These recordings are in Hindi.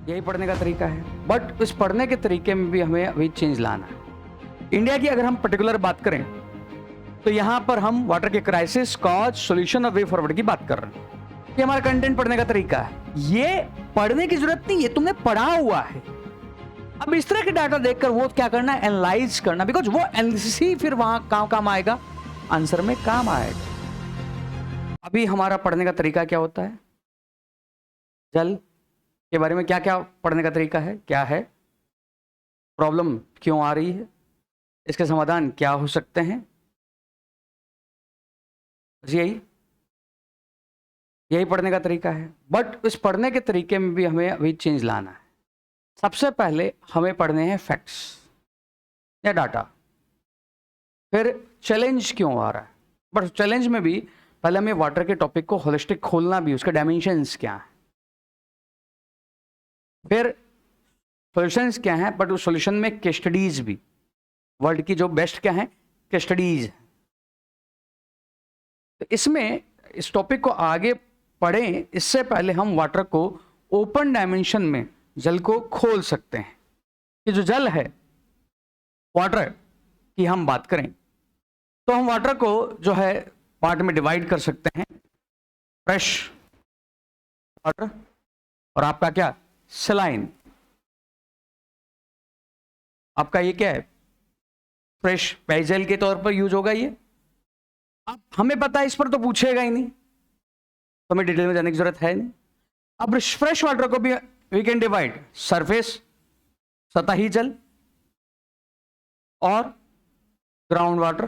यही पढ़ने का तरीका है, बट इस पढ़ने के तरीके में भी हमें अभी चेंज लाना है। इंडिया की अगर हम पर्टिकुलर बात करें तो यहां पर हम वाटर के क्राइसिस, कॉज, सॉल्यूशन और वे फॉरवर्ड की बात कर रहे हैं। ये हमारा कंटेंट पढ़ने का तरीका है। ये पढ़ने की जरूरत नहीं है, तुमने पढ़ा हुआ है। अब इस तरह के डाटा देखकर वो क्या करना है, एनालाइज करना, बिकॉज वो एनालिसिस ही फिर वहां काम आएगा, आंसर में काम आएगा। अभी हमारा पढ़ने का तरीका क्या होता है, जल के बारे में क्या क्या पढ़ने का तरीका है, क्या है, प्रॉब्लम क्यों आ रही है, इसके समाधान क्या हो सकते हैं, यही पढ़ने का तरीका है। बट इस पढ़ने के तरीके में भी हमें अभी चेंज लाना है। सबसे पहले हमें पढ़ने हैं फैक्ट्स या डाटा, फिर चैलेंज क्यों आ रहा है, बट चैलेंज में भी पहले हमें वाटर के टॉपिक को होलिस्टिक खोलना भी, उसके डायमेंशंस क्या है, फिर सॉल्यूशंस क्या हैं, बट उस सॉल्यूशन में केस स्टडीज भी, वर्ल्ड की जो बेस्ट क्या है केस स्टडीज। तो इसमें इस टॉपिक को आगे पढ़ें इससे पहले हम वाटर को ओपन डायमेंशन में जल को खोल सकते हैं। कि जो जल है, वाटर की हम बात करें तो हम वाटर को जो है पार्ट में डिवाइड कर सकते हैं, फ्रेश वाटर और आपका क्या सलाइन। आपका ये क्या है, फ्रेश पेयजल के तौर पर यूज होगा ये। अब हमें पता है इस पर तो पूछेगा ही नहीं, तो हमें डिटेल में जाने की जरूरत है नहीं। अब फ्रेश वाटर को भी वी कैन डिवाइड सरफेस, सतही जल, और ग्राउंड वाटर,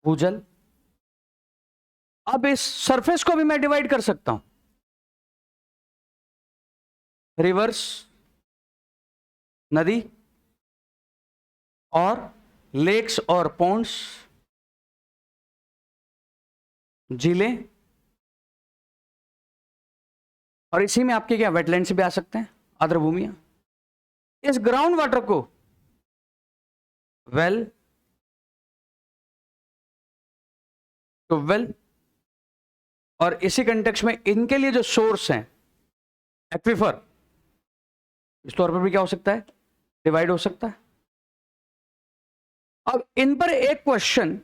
भूजल। अब इस सरफेस को भी मैं डिवाइड कर सकता हूं, रिवर्स, नदी, और लेक्स और पॉन्ड्स, झीलें, और इसी में आपके क्या वेटलैंड्स भी आ सकते हैं, आर्द्र भूमियां। इस ग्राउंड वाटर को वेल, ट्यूबवेल, और इसी कंटेक्स्ट में इनके लिए जो सोर्स हैं एक्विफर, इस तौर पर भी क्या हो सकता है, डिवाइड हो सकता है। अब इन पर एक क्वेश्चन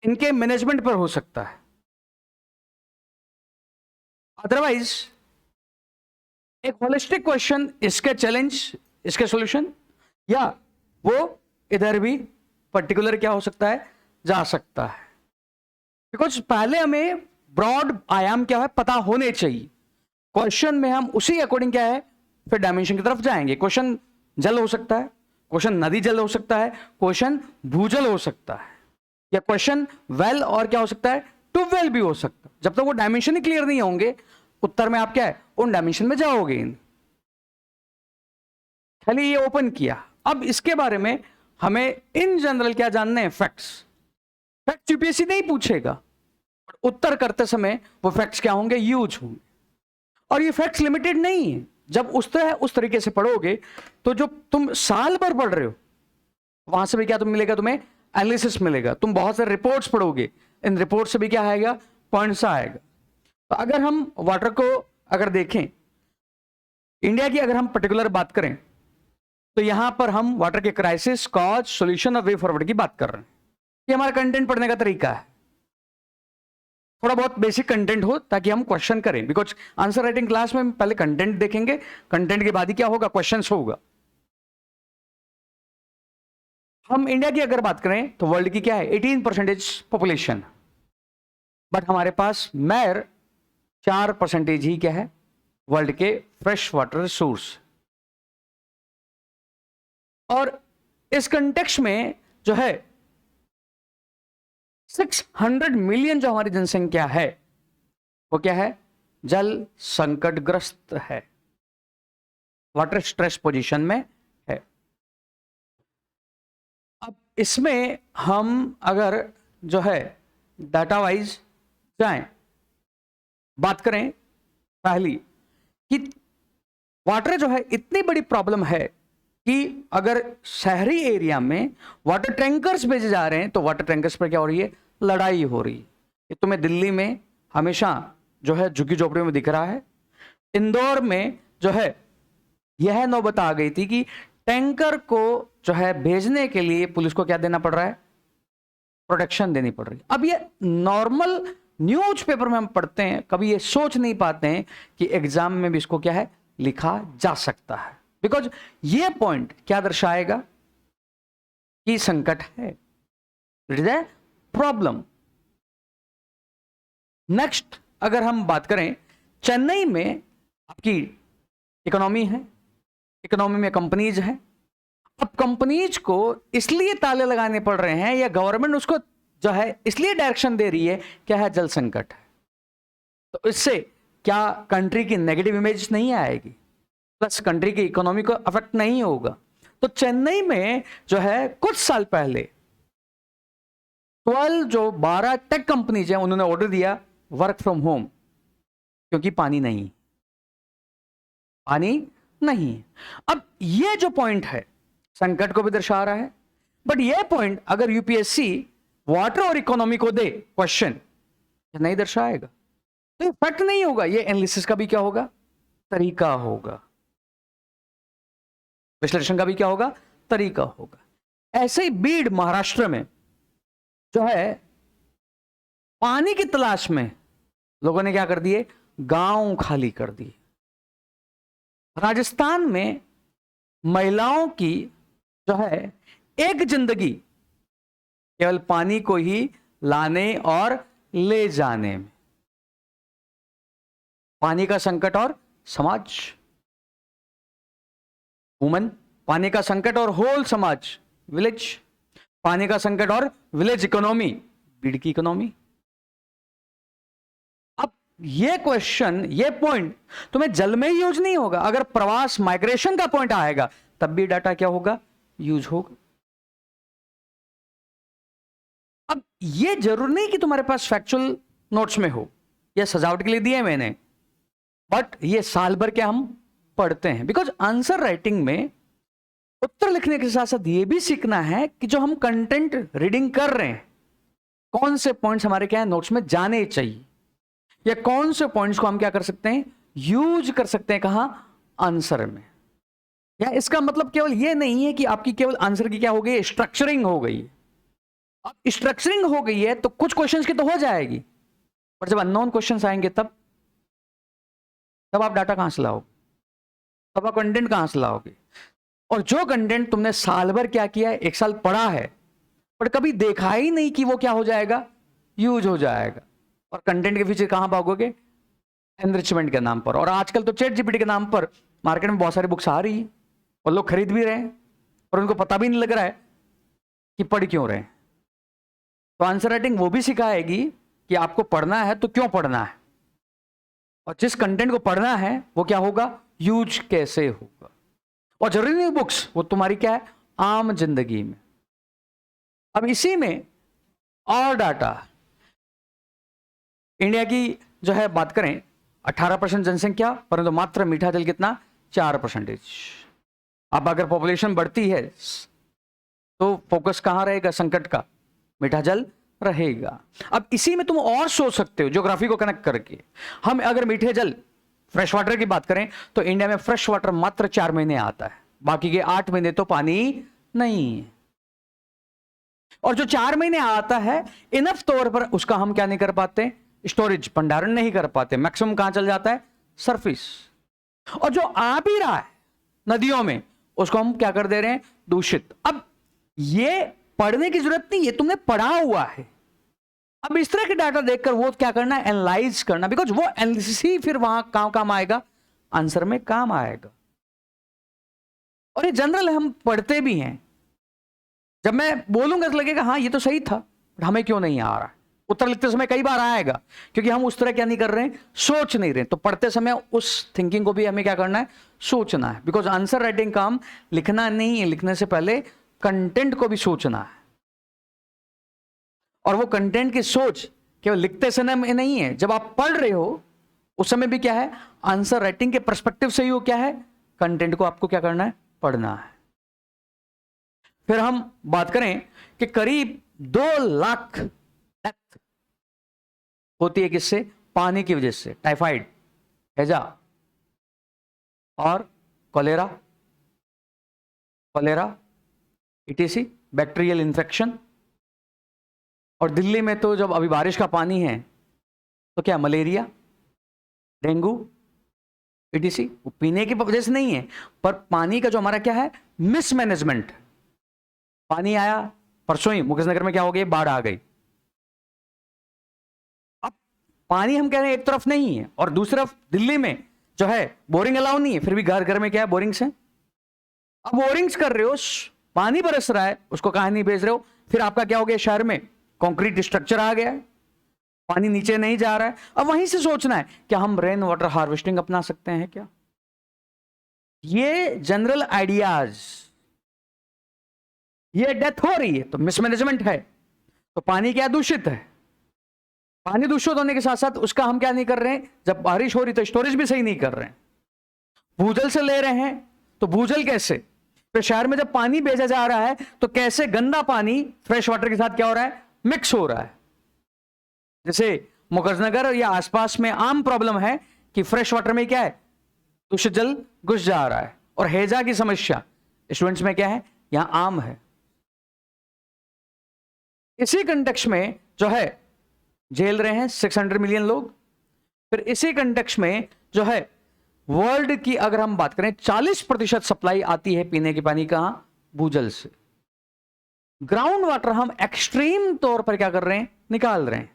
इनके मैनेजमेंट पर हो सकता है, अदरवाइज एक होलिस्टिक क्वेश्चन, इसके चैलेंज, इसके सॉल्यूशन, या वो इधर भी पर्टिकुलर क्या हो सकता है, जा सकता है। बिकॉज पहले हमें ब्रॉड आयाम क्या है पता होने चाहिए। क्वेश्चन में हम उसी अकॉर्डिंग क्या है फिर डायमेंशन की तरफ जाएंगे। क्वेश्चन जल हो सकता है, क्वेश्चन नदी जल हो सकता है, क्वेश्चन भूजल हो सकता है, या क्वेश्चन वेल और क्या हो सकता है, ट्यूबवेल भी हो सकता है। जब तक वो डायमेंशन ही क्लियर नहीं होंगे, उत्तर में आप क्या है उन डायमेंशन में जाओगे। खाली ये ओपन किया। अब इसके बारे में हमें इन जनरल क्या जानना है, फैक्ट्स। फैक्ट्स यूपीएससी नहीं पूछेगा, उत्तर करते समय वो फैक्ट्स क्या होंगे, यूज होंगे। और ये फैक्ट्स लिमिटेड नहीं है। जब उस तरीके से पढ़ोगे तो जो तुम साल भर पढ़ रहे हो वहां से भी क्या तुम मिलेगा, तुम्हें एनालिसिस मिलेगा। तुम बहुत सारे रिपोर्ट्स पढ़ोगे, इन रिपोर्ट से भी क्या आएगा, पॉइंट्स आएगा। तो अगर हम वाटर को अगर देखें, इंडिया की अगर हम पर्टिकुलर बात करें तो यहां पर हम वाटर के क्राइसिस, कॉज, सॉल्यूशन और वे फॉरवर्ड की बात कर रहे हैं। ये हमारा कंटेंट पढ़ने का तरीका है। थोड़ा बहुत बेसिक कंटेंट हो ताकि हम क्वेश्चन करें, बिकॉज आंसर राइटिंग क्लास में पहले कंटेंट देखेंगे, कंटेंट के बाद ही क्या होगा, क्वेश्चंस होगा। हम इंडिया की अगर बात करें तो वर्ल्ड की क्या है 18% पॉपुलेशन, बट हमारे पास मैर 4% ही क्या है वर्ल्ड के फ्रेश वाटर रिसोर्स। और इस कंटेक्स्ट में जो है 600 मिलियन जो हमारी जनसंख्या है वो क्या है, जल संकटग्रस्त है, वाटर स्ट्रेस पोजीशन में है। अब इसमें हम अगर जो है डाटा वाइज जाएं, बात करें पहली कि वाटर जो है इतनी बड़ी प्रॉब्लम है कि अगर शहरी एरिया में वाटर टैंकर्स भेजे जा रहे हैं तो वाटर टैंकर्स पर क्या हो रही है, लड़ाई हो रही है। ये तुम्हें दिल्ली में हमेशा जो है झुग्गी झोपड़ियों में दिख रहा है। इंदौर में जो है यह नौबत आ गई थी कि टैंकर को जो है भेजने के लिए पुलिस को क्या देना पड़ रहा है, प्रोटेक्शन देनी पड़ रही है। अब ये नॉर्मल न्यूज़पेपर में हम पढ़ते हैं, कभी ये सोच नहीं पाते हैं कि एग्जाम में भी इसको क्या है लिखा जा सकता है। बिकॉज ये पॉइंट क्या दर्शाएगा कि संकट है, it is a problem. Next अगर हम बात करें, चेन्नई में आपकी इकोनॉमी है, इकोनॉमी में कंपनीज है। अब कंपनीज को इसलिए ताले लगाने पड़ रहे हैं या गवर्नमेंट उसको जो है इसलिए डायरेक्शन दे रही है, क्या है, जल संकट है। तो इससे क्या कंट्री की नेगेटिव इमेज नहीं आएगी, प्लस कंट्री की इकोनॉमी को अफेक्ट नहीं होगा। तो चेन्नई में जो है कुछ साल पहले 12 टेक कंपनीज हैं, उन्होंने ऑर्डर दिया वर्क फ्रॉम होम, क्योंकि पानी नहीं है। अब ये जो पॉइंट है संकट को भी दर्शा रहा है, बट ये पॉइंट अगर यूपीएससी वाटर और इकोनॉमी को दे क्वेश्चन, नहीं दर्शाएगा तो इफेक्ट नहीं होगा। ये एनालिसिस का भी क्या होगा, तरीका होगा, विश्लेषण का भी क्या होगा, तरीका होगा। ऐसे ही बीड महाराष्ट्र में जो है पानी की तलाश में लोगों ने क्या कर दिए, गांव खाली कर दिए। राजस्थान में महिलाओं की जो है एक जिंदगी केवल पानी को ही लाने और ले जाने में। पानी का संकट और समाज, वुमन, पानी का संकट और होल समाज, विलेज, पानी का संकट और विलेज इकोनॉमी, बीड की इकोनॉमी। अब ये क्वेश्चन, ये पॉइंट तुम्हें जल में ही यूज नहीं होगा, अगर प्रवास माइग्रेशन का पॉइंट आएगा तब भी डाटा क्या होगा, यूज होगा। अब ये जरूर नहीं कि तुम्हारे पास फैक्चुअल नोट्स में हो, ये सजावट के लिए दिए मैंने, बट ये साल भर के हम पढ़ते हैं। बिकॉज आंसर राइटिंग में उत्तर लिखने के साथ साथ ये भी सीखना है कि जो हम कंटेंट रीडिंग कर रहे हैं, कौन से पॉइंट्स हमारे क्या है नोट्स में जाने चाहिए, या कौन से पॉइंट्स को हम क्या कर सकते हैं, यूज कर सकते हैं कहां, आंसर में। या इसका मतलब केवल ये नहीं है कि आपकी केवल आंसर की क्या हो गई, स्ट्रक्चरिंग हो गई। अब स्ट्रक्चरिंग हो गई है तो कुछ क्वेश्चंस की तो हो जाएगी, पर जब अननोन क्वेश्चंस आएंगे तब आप डाटा कहां से लाओगे, तब आप कंटेंट कहां से लाओगे। और जो कंटेंट तुमने साल भर क्या किया है, एक साल पढ़ा है, पर कभी देखा ही नहीं कि वो क्या हो जाएगा, यूज हो जाएगा। और कंटेंट के फीचर कहां पाओगे, एनरिचमेंट के नाम पर। और आजकल तो चैट जीपीटी के नाम पर मार्केट में बहुत सारी बुक्स आ रही है और लोग खरीद भी रहे हैं और उनको पता भी नहीं लग रहा है कि पढ़ क्यों रहे हैं। तो आंसर राइटिंग वो भी सिखाएगी कि आपको पढ़ना है तो क्यों पढ़ना है, और जिस कंटेंट को पढ़ना है वो क्या होगा, यूज कैसे होगा। और जरूरी नहीं बुक्स, वो तुम्हारी क्या है, आम जिंदगी में। अब इसी में और डाटा, इंडिया की जो है बात करें 18% जनसंख्या, परंतु मात्र मीठा जल कितना, 4%। अब अगर पॉपुलेशन बढ़ती है तो फोकस कहां रहेगा, संकट का, मीठा जल रहेगा। अब इसी में तुम और सोच सकते हो ज्योग्राफी को कनेक्ट करके। हम अगर मीठे जल, फ्रेश वाटर की बात करें तो इंडिया में फ्रेश वाटर मात्र 4 महीने आता है, बाकी के 8 महीने तो पानी नहीं है। और जो 4 महीने आता है इनफ तौर पर उसका हम क्या नहीं कर पाते, स्टोरेज, भंडारण नहीं कर पाते, मैक्सिमम कहां चल जाता है, सरफेस। और जो आ भी रहा है नदियों में उसको हम क्या कर दे रहे हैं, दूषित। अब ये पढ़ने की जरूरत नहीं, ये तुमने पढ़ा हुआ है। अब इस तरह के डाटा देखकर वो क्या करना है, एनालाइज करना, बिकॉज वो एनालिसिस ही फिर वहां काम आएगा, आंसर में काम आएगा। और ये जनरल हम पढ़ते भी हैं, जब मैं बोलूंगा तो लगेगा हाँ ये तो सही था, बट हमें क्यों नहीं आ रहा है। उत्तर लिखते समय कई बार आएगा, क्योंकि हम उस तरह क्या नहीं कर रहे हैं, सोच नहीं रहे। तो पढ़ते समय उस थिंकिंग को भी हमें क्या करना है, सोचना है। बिकॉज आंसर राइटिंग काम लिखना नहीं है, लिखने से पहले कंटेंट को भी सोचना है। और वो कंटेंट की सोच केवल लिखते समय में नहीं है, जब आप पढ़ रहे हो उस समय भी क्या है, आंसर राइटिंग के पर्सपेक्टिव से ही वो क्या है, कंटेंट को आपको क्या करना है, पढ़ना है। फिर हम बात करें कि करीब 2 लाख डेथ होती है किससे, पानी की वजह से, टाइफाइड, हैजा, और कॉलेरा, ETC, बैक्टीरियल इन्फेक्शन। और दिल्ली में तो जब अभी बारिश का पानी है तो क्या मलेरिया, डेंगू, ETC। वो पीने की वजह से नहीं है, पर पानी का जो हमारा क्या है, मिसमैनेजमेंट। पानी आया परसों ही मुकेशनगर में क्या हो गया, बाढ़ आ गई। अब पानी हम कह रहे हैं एक तरफ नहीं है, और दूसरी तरफ दिल्ली में जो है बोरिंग अलाउ नहीं है, फिर भी घर घर में क्या है, बोरिंग से। अब बोरिंग्स कर रहे हो, पानी बरस रहा है, उसको कहां नहीं भेज रहे हो, फिर आपका क्या हो गया, शहर में कंक्रीट स्ट्रक्चर आ गया है, पानी नीचे नहीं जा रहा है। अब वहीं से सोचना है कि हम रेन वाटर हार्वेस्टिंग अपना सकते हैं क्या। ये जनरल आइडियाज, ये डेथ हो रही है तो मिसमैनेजमेंट है, तो पानी क्या दूषित है। पानी दूषित होने के साथ साथ उसका हम क्या नहीं कर रहे हैं, जब बारिश हो रही तो स्टोरेज भी सही नहीं कर रहे हैं, भूजल से ले रहे हैं, तो भूजल कैसे, तो शहर में जब पानी भेजा जा रहा है तो कैसे गंदा पानी फ्रेश वाटर के साथ क्या हो रहा है, मिक्स हो रहा है। जैसे मुकर्जनगर या आसपास में आम प्रॉब्लम है कि फ्रेश वाटर में क्या है, दूषित जल घुस जा रहा है, और हैजा की समस्या स्टूडेंट्स में क्या है, यहां आम है। इसी कंटेक्स्ट में जो है झेल रहे हैं 600 मिलियन लोग। फिर इसी कंटेक्स्ट में जो है वर्ल्ड की अगर हम बात करें 40% सप्लाई आती है पीने के पानी कहां, भूजल से। ग्राउंड वाटर हम एक्सट्रीम तौर पर क्या कर रहे हैं, निकाल रहे हैं,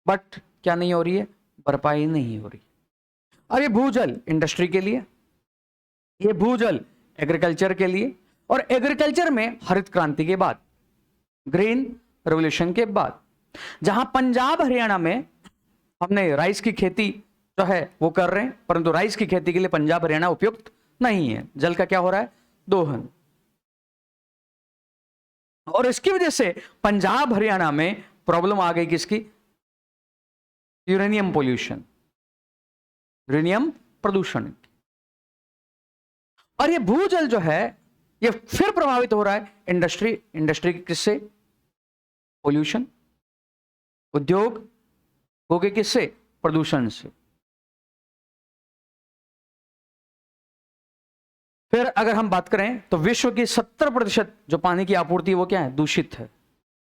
बट क्या नहीं हो रही है, भरपाई नहीं हो रही। और ये भूजल इंडस्ट्री के लिए, ये भूजल एग्रीकल्चर के लिए, और एग्रीकल्चर में हरित क्रांति के बाद, ग्रीन रेवोल्यूशन के बाद, जहां पंजाब हरियाणा में हमने राइस की खेती जो है वो कर रहे हैं, परंतु राइस की खेती के लिए पंजाब हरियाणा उपयुक्त नहीं है, जल का क्या हो रहा है, दोहन। और इसकी वजह से पंजाब हरियाणा में प्रॉब्लम आ गई किसकी, यूरेनियम पोल्यूशन, यूरेनियम प्रदूषण। और ये भूजल जो है ये फिर प्रभावित हो रहा है इंडस्ट्री किससे, पोल्यूशन, उद्योग हो गए किससे, प्रदूषण से। फिर अगर हम बात करें तो विश्व की 70% जो पानी की आपूर्ति वो क्या है, दूषित है।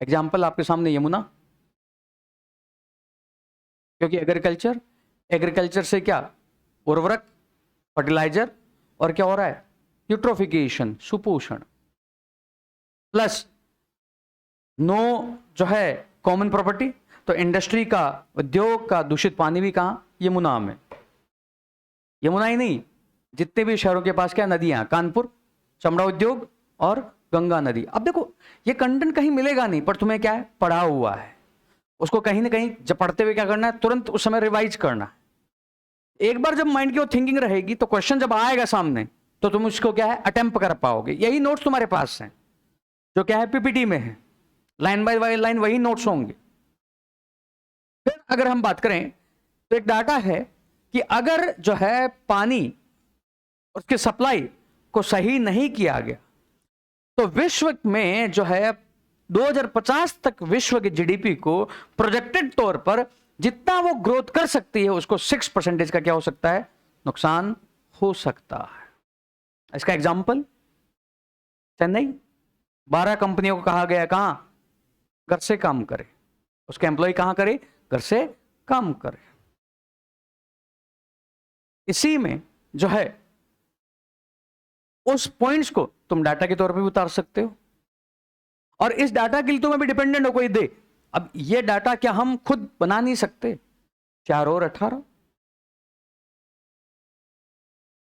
एग्जाम्पल आपके सामने यमुना, क्योंकि एग्रीकल्चर से क्या, उर्वरक, फर्टिलाइजर, और क्या हो रहा है, यूट्रोफिकेशन, सुपोषण, प्लस नो जो है कॉमन प्रॉपर्टी। तो इंडस्ट्री का, उद्योग का दूषित पानी भी कहां, यमुना में। यमुना ही नहीं, जितने भी शहरों के पास क्या नदियां, कानपुर, चमड़ा उद्योग और गंगा नदी। अब देखो ये कंटेंट कहीं मिलेगा नहीं, पर तुम्हें क्या है, पढ़ा हुआ है, उसको कहीं ना कहीं जब पढ़ते हुए क्या करना है, तुरंत उस समय रिवाइज करना है। एक बार जब माइंड की वो थिंकिंग रहेगी तो क्वेश्चन जब आएगा सामने तो तुम उसको क्या है, अटेम्प्ट कर पाओगे। यही नोट्स तुम्हारे पास हैं जो क्या है, पीपीटी में है, लाइन बाय लाइन वही नोट्स होंगे। फिर अगर हम बात करें तो एक डाटा है कि अगर जो है पानी उसके सप्लाई को सही नहीं किया गया तो विश्व में जो है 2050 तक विश्व के जीडीपी को प्रोजेक्टेड तौर पर जितना वो ग्रोथ कर सकती है उसको 6% का क्या हो सकता है, नुकसान हो सकता है। इसका एग्जाम्पल चेन्नई, 12 कंपनियों को कहा गया कहां, घर से काम करे, उसके एम्प्लॉय कहां करे, घर से काम करे। इसी में जो है उस पॉइंट्स को तुम डाटा के तौर पे भी उतार सकते हो, और इस डाटा के लिए तुम्हें भी डिपेंडेंट हो कोई दे। अब ये डाटा क्या हम खुद बना नहीं सकते, 4 और 18,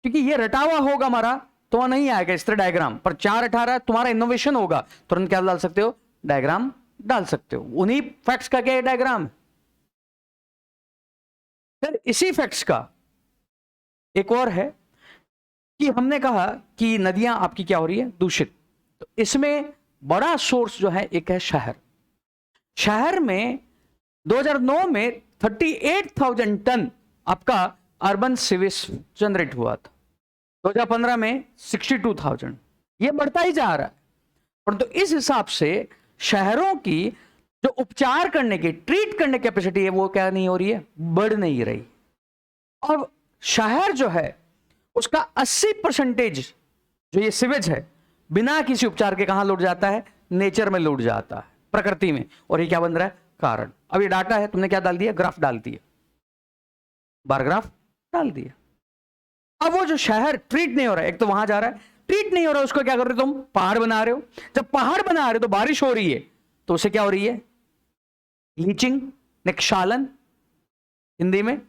क्योंकि ये रटा हुआ होगा हमारा तो वहां नहीं आएगा इस तरह डायग्राम, पर 4 18 तुम्हारा इनोवेशन होगा, तुरंत क्या डाल सकते हो, डायग्राम डाल सकते हो। उन्हीं फैक्ट्स का क्या है, डायग्राम। फिर इसी फैक्ट्स का एक और है कि हमने कहा कि नदियां आपकी क्या हो रही है, दूषित। तो इसमें बड़ा सोर्स जो है एक है शहर। शहर में 2009 में 38,000 टन आपका अर्बन सीवेज जनरेट हुआ था, 2015 में 62,000, ये बढ़ता ही जा रहा है। परंतु इस हिसाब से शहरों की जो उपचार करने की, ट्रीट करने की कैपेसिटी है वो क्या नहीं हो रही है, बढ़ नहीं रही। अब शहर जो है उसका 80% जो ये सिवेज है बिना किसी उपचार के कहां लौट जाता है? नेचर में लौट जाता है, प्रकृति में। और ये क्या बन रहा है? कारण। अब ये डाटा है, तुमने क्या डाल दिया? ग्राफ डाल दिया, बार ग्राफ डाल दिया। अब वो जो शहर ट्रीट नहीं हो रहा है, एक तो वहां जा रहा है, ट्रीट नहीं हो रहा है, उसको क्या कर रहे हो तुम? पहाड़ बना रहे हो। जब पहाड़ बना रहे हो तो बारिश हो रही है, तो उसे क्या हो रही है? लीचिंग, निक्षालन हिंदी में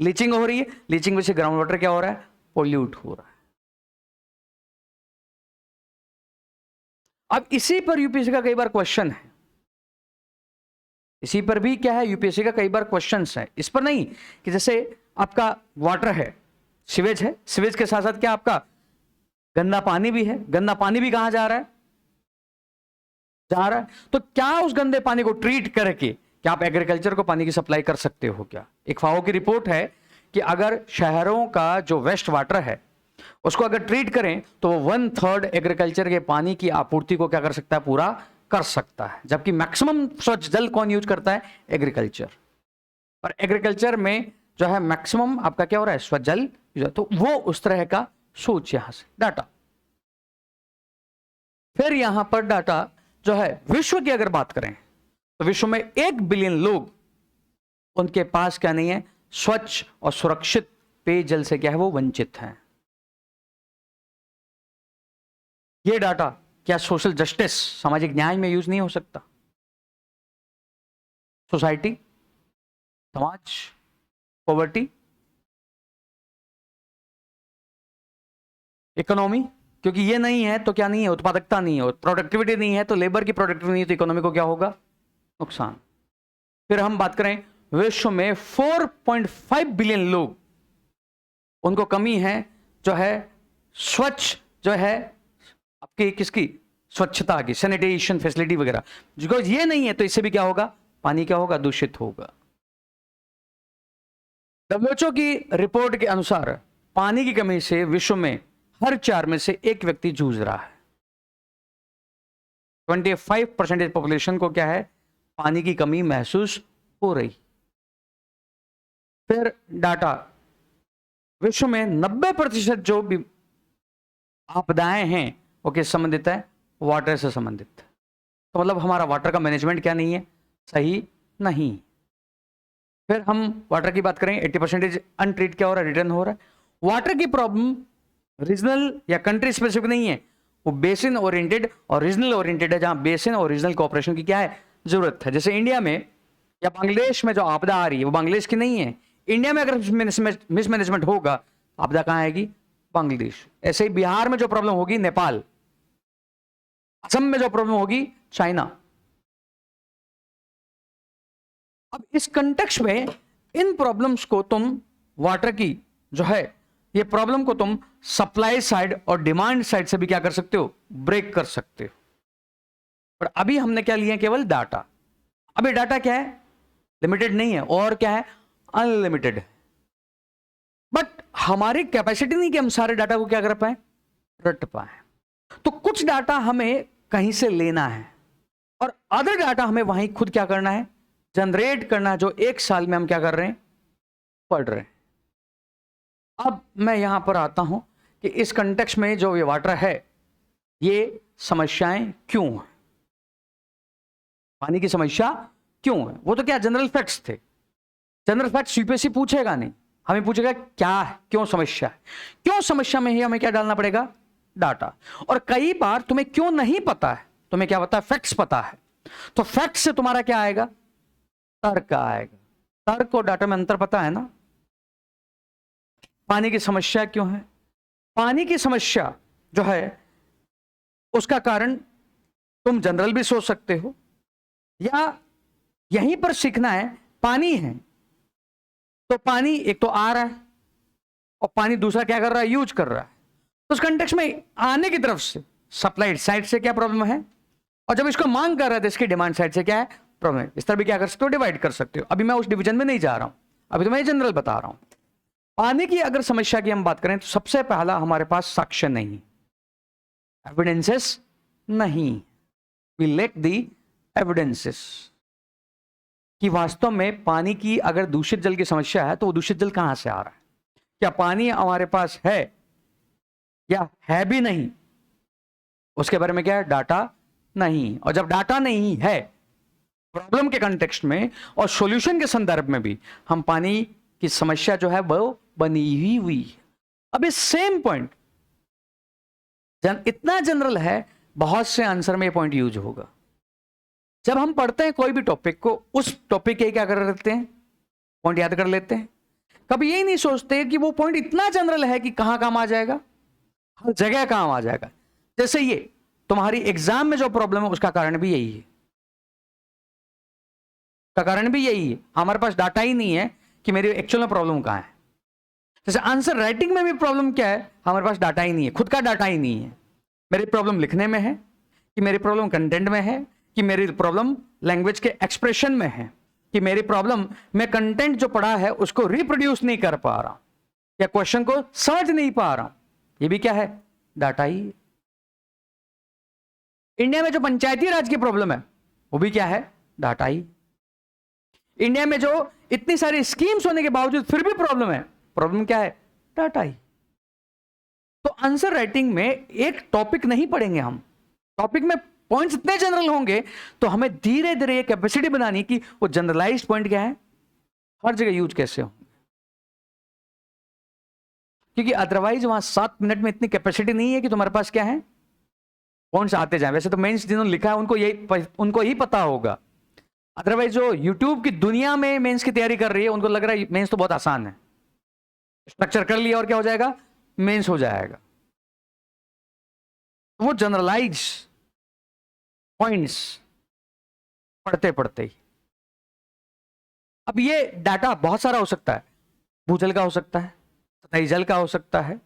लीचिंग हो रही है। लीचिंग में से ग्राउंड वाटर क्या हो रहा है? पोल्यूट हो रहा है। अब इसी पर यूपीएससी का कई बार क्वेश्चन है, इसी पर भी क्या है, यूपीएससी का कई बार क्वेश्चन है। इस पर नहीं कि जैसे आपका वाटर है, सीवेज है, सीवेज के साथ साथ क्या आपका गंदा पानी भी है। गंदा पानी भी कहां जा रहा है? जा रहा है। तो क्या उस गंदे पानी को ट्रीट करके क्या आप एग्रीकल्चर को पानी की सप्लाई कर सकते हो क्या? एक फाओ की रिपोर्ट है कि अगर शहरों का जो वेस्ट वाटर है उसको अगर ट्रीट करें तो वो 1/3 एग्रीकल्चर के पानी की आपूर्ति को क्या कर सकता है? पूरा कर सकता है। जबकि मैक्सिमम स्वच्छ जल कौन यूज करता है? एग्रीकल्चर। और एग्रीकल्चर में जो है मैक्सिमम आपका क्या हो रहा है? स्वच्छ जल। तो वो उस तरह का सोच यहां से डाटा। फिर यहां पर डाटा जो है विश्व की अगर बात करें तो विश्व में 1 बिलियन लोग, उनके पास क्या नहीं है? स्वच्छ और सुरक्षित पेयजल से क्या है? वो वंचित हैं। ये डाटा क्या सोशल जस्टिस, सामाजिक न्याय में यूज नहीं हो सकता? सोसाइटी, समाज, पॉवर्टी, इकोनॉमी, क्योंकि ये नहीं है तो क्या नहीं है? उत्पादकता नहीं है, प्रोडक्टिविटी नहीं है तो लेबर की प्रोडक्टिविटी नहीं है तो इकोनॉमी को क्या होगा? नुकसान। फिर हम बात करें विश्व में 4.5 बिलियन लोग, उनको कमी है जो है स्वच्छ, जो है आपकी किसकी? स्वच्छता की, सैनिटेशन फैसिलिटी वगैरह। बिकॉज ये नहीं है तो इससे भी क्या होगा? पानी क्या होगा? दूषित होगा। डब्ल्यूएचओ की रिपोर्ट के अनुसार पानी की कमी से विश्व में हर 4 में से 1 व्यक्ति जूझ रहा है। 25% पॉपुलेशन को क्या है? पानी की कमी महसूस हो रही। फिर डाटा विश्व में 90% जो भी आपदाएं हैं वो किस संबंधित है? वाटर से संबंधित। तो मतलब हमारा वाटर का मैनेजमेंट क्या नहीं है? सही नहीं। फिर हम वाटर की बात करें, 80% अनट्रीट क्या हो रहा है? रिटर्न हो रहा है। वाटर की प्रॉब्लम रीजनल या कंट्री स्पेसिफिक नहीं है, वो बेसिन ओरिएंटेड और रीजनल ओरिएंटेड है, जहां बेसिन और रीजनल कोऑपरेशन की क्या है? जरूरत है। जैसे इंडिया में या बांग्लादेश में जो आपदा आ रही है वो बांग्लादेश की नहीं है। इंडिया में अगर मिसमैनेजमेंट होगा, आपदा कहां आएगी? बांग्लादेश। ऐसे ही बिहार में जो प्रॉब्लम होगी, नेपाल। असम में जो प्रॉब्लम होगी, चाइना। अब इस कंटेक्स्ट में इन प्रॉब्लम्स को तुम वाटर की जो है ये प्रॉब्लम को तुम सप्लाई साइड और डिमांड साइड से भी क्या कर सकते हो? ब्रेक कर सकते हो। पर अभी हमने क्या लिया? केवल डाटा। अब ये डाटा क्या है? लिमिटेड नहीं है, और क्या है? अनलिमिटेड है। बट हमारी कैपेसिटी नहीं कि हम सारे डाटा को क्या कर पाए? रट पाए। तो कुछ डाटा हमें कहीं से लेना है और अदर डाटा हमें वहीं खुद क्या करना है? जनरेट करना है, जो 1 साल में हम क्या कर रहे हैं? पढ़ रहे हैं। अब मैं यहां पर आता हूं कि इस कंटेक्स्ट में जो ये वाटर है, ये समस्याएं क्यों हैं? पानी की समस्या क्यों है? वो तो क्या जनरल फैक्ट्स थे। जनरल फैक्ट्स यूपीएससी पूछेगा नहीं, हमें पूछेगा क्या है, क्यों समस्या है। क्यों समस्या में ही हमें क्या डालना पड़ेगा? डाटा। और कई बार तुम्हें क्यों नहीं पता है, तुम्हें क्या पता है? फैक्ट्स पता है। तो फैक्ट से तुम्हारा क्या आएगा? तर्क आएगा। तर्क और डाटा में अंतर पता है ना? पानी की समस्या क्यों है? पानी की समस्या जो है उसका कारण तुम जनरल भी सोच सकते हो, या यहीं पर सीखना है। पानी है तो पानी एक तो आ रहा है और पानी दूसरा क्या कर रहा है? यूज कर रहा है। तो उस कंटेक्स्ट में आने की तरफ से सप्लाई साइड से क्या प्रॉब्लम है, और जब इसको मांग कर रहा है तो इसकी डिमांड साइड से क्या है? प्रॉब्लम है। इस तरह भी क्या कर सकते हो? डिवाइड कर सकते हो। अभी मैं उस डिवीजन में नहीं जा रहा हूं, अभी तो मैं जनरल बता रहा हूं। पानी की अगर समस्या की हम बात करें तो सबसे पहला हमारे पास साक्ष्य नहीं, एविडेंसेस नहीं। वी लैक दी एविडेंसेस कि वास्तव में पानी की अगर दूषित जल की समस्या है तो वो दूषित जल कहां से आ रहा है। क्या पानी हमारे पास है या है भी नहीं, उसके बारे में क्या है, डाटा नहीं। और जब डाटा नहीं है प्रॉब्लम के कंटेक्स्ट में और सॉल्यूशन के संदर्भ में भी, हम पानी की समस्या जो है वो बनी ही हुई है। अब इस सेम पॉइंट इतना जनरल है, बहुत से आंसर में ये पॉइंट यूज होगा। जब हम पढ़ते हैं कोई भी टॉपिक को, उस टॉपिक के क्या कर लेते हैं, पॉइंट याद कर लेते हैं। कभी यही नहीं सोचते कि वो पॉइंट इतना जनरल है कि कहां काम आ जाएगा, हर जगह काम आ जाएगा। जैसे ये तुम्हारी एग्जाम में जो प्रॉब्लम है उसका कारण भी यही है, का कारण भी यही है, हमारे पास डाटा ही नहीं है कि मेरी एक्चुअल में प्रॉब्लम कहां है। जैसे आंसर राइटिंग में भी प्रॉब्लम क्या है, हमारे पास डाटा ही नहीं है, खुद का डाटा ही नहीं है। मेरी प्रॉब्लम लिखने में है, कि मेरी प्रॉब्लम कंटेंट में है, कि मेरी प्रॉब्लम लैंग्वेज के एक्सप्रेशन में है, कि मेरी प्रॉब्लम मैं कंटेंट जो पढ़ा है उसको रिप्रोड्यूस नहीं कर पा रहा, या क्वेश्चन को समझ नहीं पा रहा। ये भी क्या है, डाटा ही। इंडिया में जो पंचायती राज की प्रॉब्लम है वो भी क्या है, डाटा ही। इंडिया में जो इतनी सारी स्कीम्स होने के बावजूद फिर भी प्रॉब्लम है, प्रॉब्लम क्या है, डाटा ही। तो आंसर राइटिंग में एक टॉपिक नहीं पढ़ेंगे हम, टॉपिक में पॉइंट्स इतने जनरल होंगे तो हमें धीरे धीरे ये कैपेसिटी बनानी कि वो जनरलाइज्ड पॉइंट क्या है, हर जगह यूज कैसे होंगे। क्योंकि अदरवाइज वहां 7 मिनट में इतनी कैपेसिटी नहीं है कि तुम्हारे पास क्या है, पॉइंट्स आते जाए। वैसे तो मेंस जिन्होंने लिखा है उनको ही पता होगा, अदरवाइज जो यूट्यूब की दुनिया में मेंस की तैयारी कर रही है उनको लग रहा है मेंस तो बहुत आसान है, स्ट्रक्चर कर लिया और क्या हो जाएगा, मेंस हो जाएगा। वो जनरलाइज पॉइंट्स पढ़ते पढ़ते ही। अब ये डाटा बहुत सारा हो सकता है, भूजल का हो सकता है, सतही जल का हो सकता है,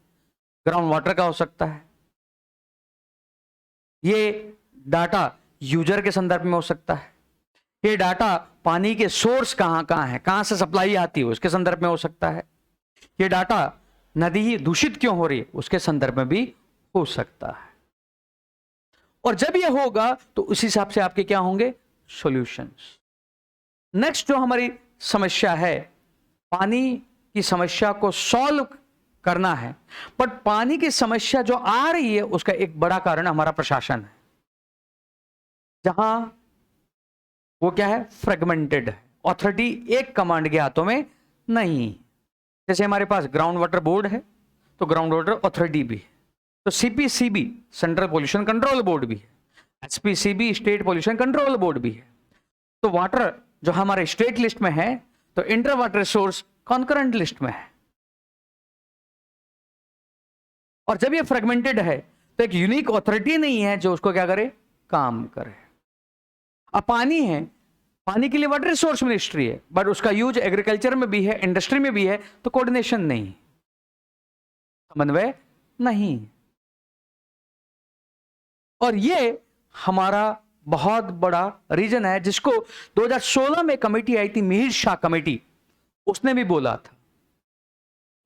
ग्राउंड वाटर का हो सकता है, ये डाटा यूजर के संदर्भ में हो सकता है, ये डाटा पानी के सोर्स कहां कहां है, कहां से सप्लाई आती है उसके संदर्भ में हो सकता है, ये डाटा नदी दूषित क्यों हो रही है उसके संदर्भ में भी हो सकता है। और जब यह होगा तो उस हिसाब से आपके क्या होंगे, सॉल्यूशंस। नेक्स्ट जो हमारी समस्या है, पानी की समस्या को सॉल्व करना है, बट पानी की समस्या जो आ रही है उसका एक बड़ा कारण हमारा प्रशासन है, जहां वो क्या है, फ्रेगमेंटेड है, अथॉरिटी एक कमांड के हाथों में नहीं। जैसे हमारे पास ग्राउंड वाटर बोर्ड है तो ग्राउंड वाटर अथॉरिटी भी है, तो CPCB central pollution control board भी है, SPCB state pollution control board भी है। तो वाटर जो हमारे स्टेट लिस्ट में है तो inter water resource concurrent list में है। और जब ये फ्रेगमेंटेड है तो एक यूनिक अथॉरिटी नहीं है जो उसको क्या करे, काम करे। अब पानी है, पानी के लिए वाटर रिसोर्स मिनिस्ट्री है, बट उसका यूज एग्रीकल्चर में भी है, इंडस्ट्री में भी है, तो कोऑर्डिनेशन नहीं, समन्वय नहीं। और ये हमारा बहुत बड़ा रीजन है, जिसको 2016 में कमेटी आई थी, मिहिर शाह कमेटी, उसने भी बोला था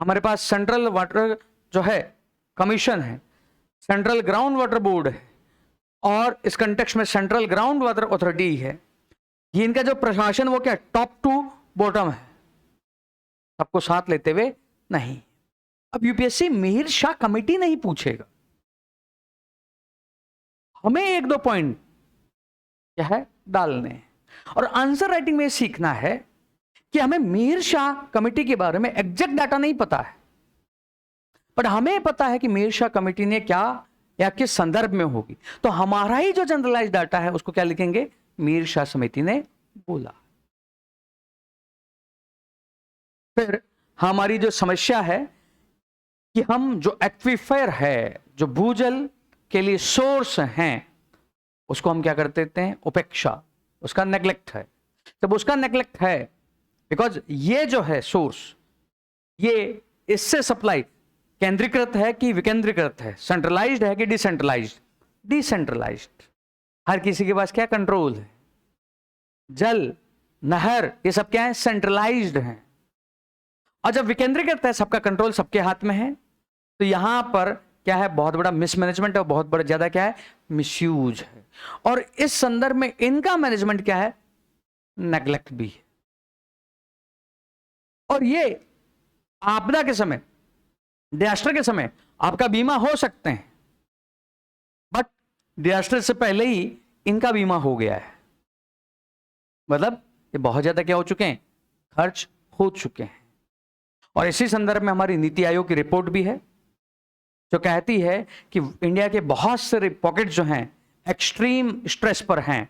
हमारे पास सेंट्रल वाटर जो है कमीशन है, सेंट्रल ग्राउंड वाटर बोर्ड है, और इस कंटेक्स्ट में सेंट्रल ग्राउंड वाटर अथॉरिटी है। ये इनका जो प्रशासन वो क्या, टॉप टू बॉटम है, सबको साथ लेते हुए नहीं। अब यूपीएससी मिहिर शाह कमेटी नहीं पूछेगा, हमें 1-2 पॉइंट क्या है डालने, और आंसर राइटिंग में सीखना है कि हमें मिहिर शाह कमेटी के बारे में एग्जैक्ट डाटा नहीं पता है, पर हमें पता है कि मिहिर शाह कमेटी ने क्या या किस संदर्भ में होगी, तो हमारा ही जो जनरलाइज डाटा है उसको क्या लिखेंगे, मिहिर शाह समिति ने बोला। फिर हमारी जो समस्या है कि हम जो एक्वीफायर है, जो भूजल के लिए सोर्स हैं, उसको हम क्या कर देते हैं, उपेक्षा, उसका नेग्लेक्ट है। जब उसका नेग्लेक्ट है, बिकॉज ये जो है सोर्स, ये इससे सप्लाई केंद्रीकृत है कि विकेंद्रीकृत है, सेंट्रलाइज्ड है कि डिसेंट्रलाइज्ड, डिसेंट्रलाइज्ड। हर किसी के पास क्या कंट्रोल है, जल, नहर, ये सब क्या है, सेंट्रलाइज्ड है। और जब विकेंद्रीकृत है, सबका कंट्रोल सबके हाथ में है, तो यहां पर क्या है, बहुत बड़ा मिसमैनेजमेंट है, बहुत बड़ा ज्यादा क्या है, मिसयूज है। और इस संदर्भ में इनका मैनेजमेंट क्या है, नेग्लेक्ट भी है। और ये आपदा के समय डिजास्टर के समय आपका बीमा हो सकते हैं, बट डिजास्टर से पहले ही इनका बीमा हो गया है, मतलब ये बहुत ज्यादा क्या हो चुके हैं, खर्च हो चुके हैं। और इसी संदर्भ में हमारी नीति आयोग की रिपोर्ट भी है जो कहती है कि इंडिया के बहुत सारे पॉकेट जो हैं एक्सट्रीम स्ट्रेस पर हैं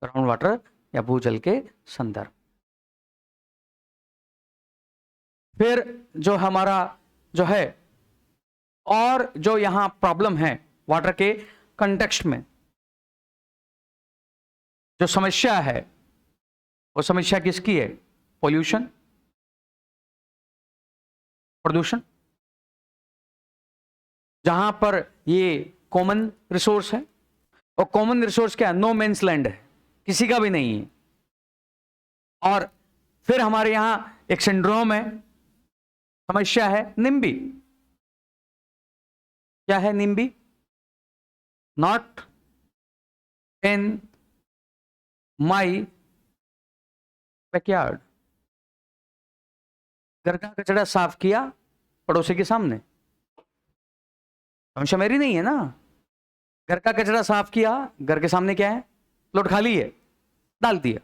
ग्राउंड वाटर या भूजल के संदर्भ। फिर जो हमारा जो है और जो यहां प्रॉब्लम है वाटर के कंटेक्स्ट में, जो समस्या है वो समस्या किसकी है, पोल्यूशन, प्रदूषण, जहां पर ये कॉमन रिसोर्स है। और कॉमन रिसोर्स क्या है, नो मेंस लैंड है, किसी का भी नहीं है। और फिर हमारे यहां एक सिंड्रोम है, समस्या है निम्बी। क्या है निम्बी, नॉट इन माई बैकयार्ड। घर का कचरा साफ किया पड़ोसी के सामने, समस्या मेरी नहीं है ना। घर का कचरा साफ किया, घर के सामने क्या है, प्लॉट खाली है, डाल दिया,